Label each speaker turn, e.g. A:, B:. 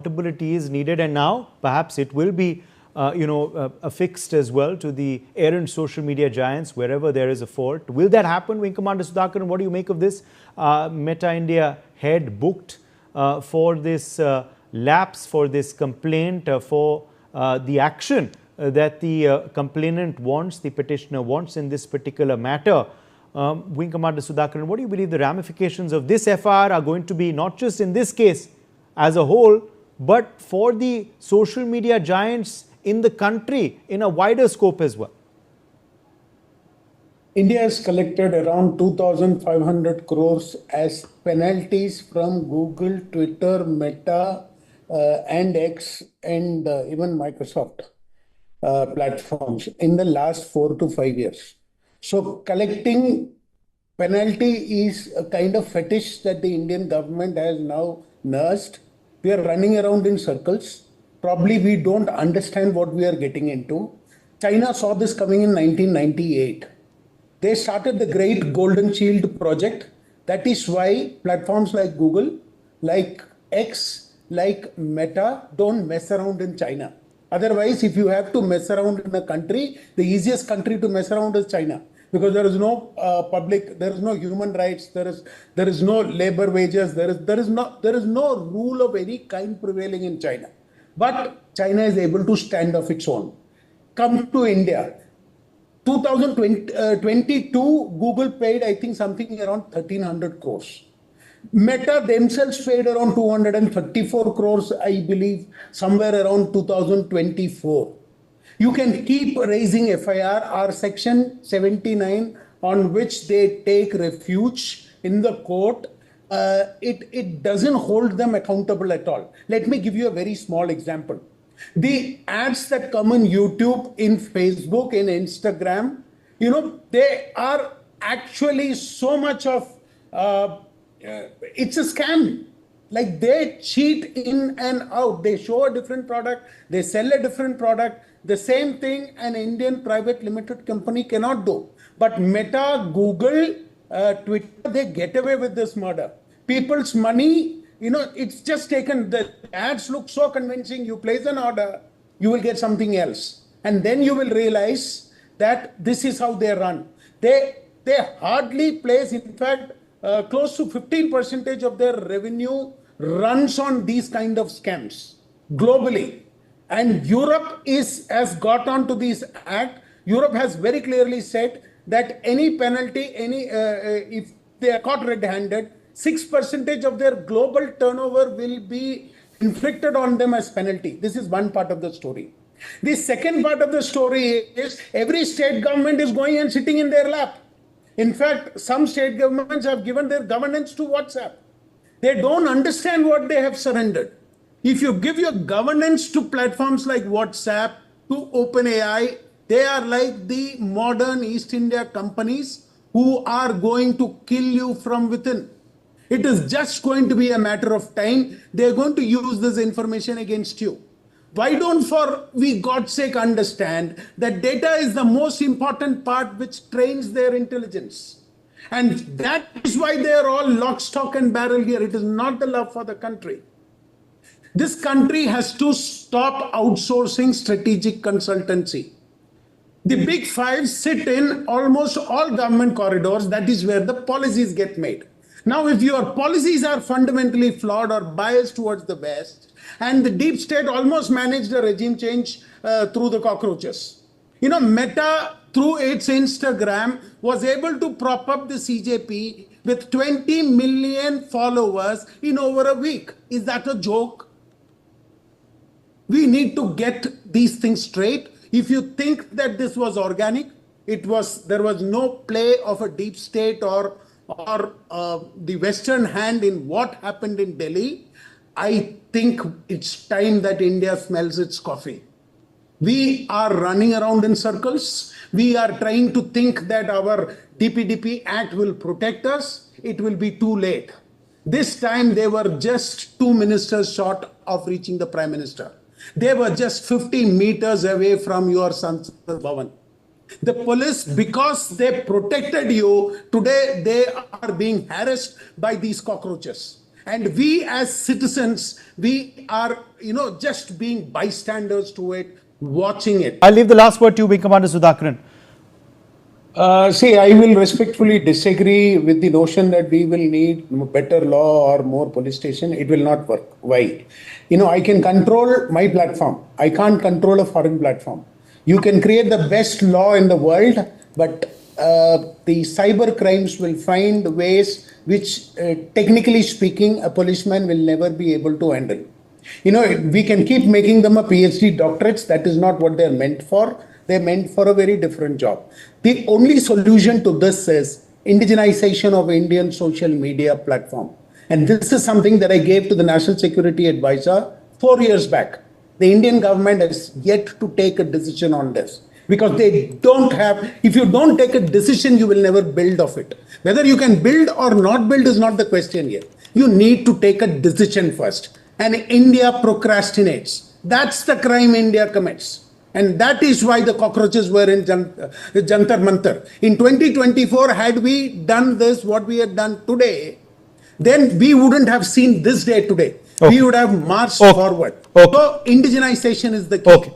A: accountability is needed, and now perhaps it will be affixed as well to the errant social media giants wherever there is a fault. Will that happen, Wing Commander Sudhakaran? What do you make of this? Meta India head booked for this lapse, for this complaint, for the action that the complainant wants, the petitioner wants in this particular matter. Wing Commander Sudhakaran, what do you believe the ramifications of this FIR are going to be, not just in this case as a whole, but for the social media giants in the country in a wider scope as well?
B: India has collected around 2,500 crores as penalties from Google, Twitter, Meta, and X, and even Microsoft platforms in the last 4 to 5 years. So collecting penalty is a kind of fetish that the Indian government has now nursed. We are running around in circles. Probably we don't understand what we are getting into. China saw this coming in 1998. They started the Great Golden Shield project. That is why platforms like Google, like X, like Meta don't mess around in China. Otherwise, if you have to mess around in a country, the easiest country to mess around is China, because there is no there is no human rights, there is no labor wages, there is no rule of any kind prevailing in China. But China is able to stand off its own. Come to India. 2022, Google paid, I think, something around 1,300 crores. Meta themselves paid around 234 crores, I believe, somewhere around 2024. You can keep raising FIR or Section 79 on which they take refuge in the court. It doesn't hold them accountable at all. Let me give you a very small example. The ads that come on YouTube, in Facebook, in Instagram, they are actually so much of, it's a scam. Like, they cheat in and out. They show a different product, they sell a different product. The same thing an Indian private limited company cannot do. But Meta, Google, Twitter, they get away with this murder. People's money, it's just taken. The ads look so convincing. You place an order, you will get something else. And then you will realize that this is how they run. They hardly place, in fact, close to 15% of their revenue runs on these kind of scams globally. And Europe has got onto this act. Europe has very clearly said that any penalty, if they are caught red-handed, 6% of their global turnover will be inflicted on them as penalty. This is one part of the story. The second part of the story is every state government is going and sitting in their lap. In fact, some state governments have given their governance to WhatsApp. They don't understand what they have surrendered. If you give your governance to platforms like WhatsApp, to OpenAI, they are like the modern East India companies who are going to kill you from within. It is just going to be a matter of time. They're going to use this information against you. Why don't, for we God's sake, understand that data is the most important part which trains their intelligence. And that is why they are all lock, stock and barrel here. It is not the love for the country. This country has to stop outsourcing strategic consultancy. The big five sit in almost all government corridors. That is where the policies get made. Now, if your policies are fundamentally flawed or biased towards the West, and the deep state almost managed a regime change through the cockroaches. Meta, through its Instagram, was able to prop up the CJP with 20 million followers in over a week. Is that a joke? We need to get these things straight. If you think that this was organic, there was no play of a deep state or the Western hand in what happened in Delhi, I think it's time that India smells its coffee. We are running around in circles. We are trying to think that our DPDP Act will protect us. It will be too late. This time they were just 2 ministers short of reaching the Prime Minister. They were just 50 meters away from your Sansad Bhavan. The police, because they protected you, today they are being harassed by these cockroaches. And we as citizens, we are, just being bystanders to it, watching it.
A: I'll leave the last word to you, Wing Commander Sudhakaran.
B: See, I will respectfully disagree with the notion that we will need better law or more police station. It will not work. Why? I can control my platform. I can't control a foreign platform. You can create the best law in the world, but the cyber crimes will find ways which, technically speaking, a policeman will never be able to handle. We can keep making them a PhD doctorates. That is not what they're meant for. They're meant for a very different job. The only solution to this is indigenization of Indian social media platform. And this is something that I gave to the National Security Advisor 4 years back. The Indian government has yet to take a decision on this. Because they don't have, if you don't take a decision, you will never build of it. Whether you can build or not build is not the question here. You need to take a decision first. And India procrastinates. That's the crime India commits. And that is why the cockroaches were in Jantar Mantar. In 2024, had we done this, what we had done today, then we wouldn't have seen this day today.
A: Okay.
B: We would have marched
A: Okay.
B: forward.
A: Okay.
B: So indigenization is the key.
A: Okay.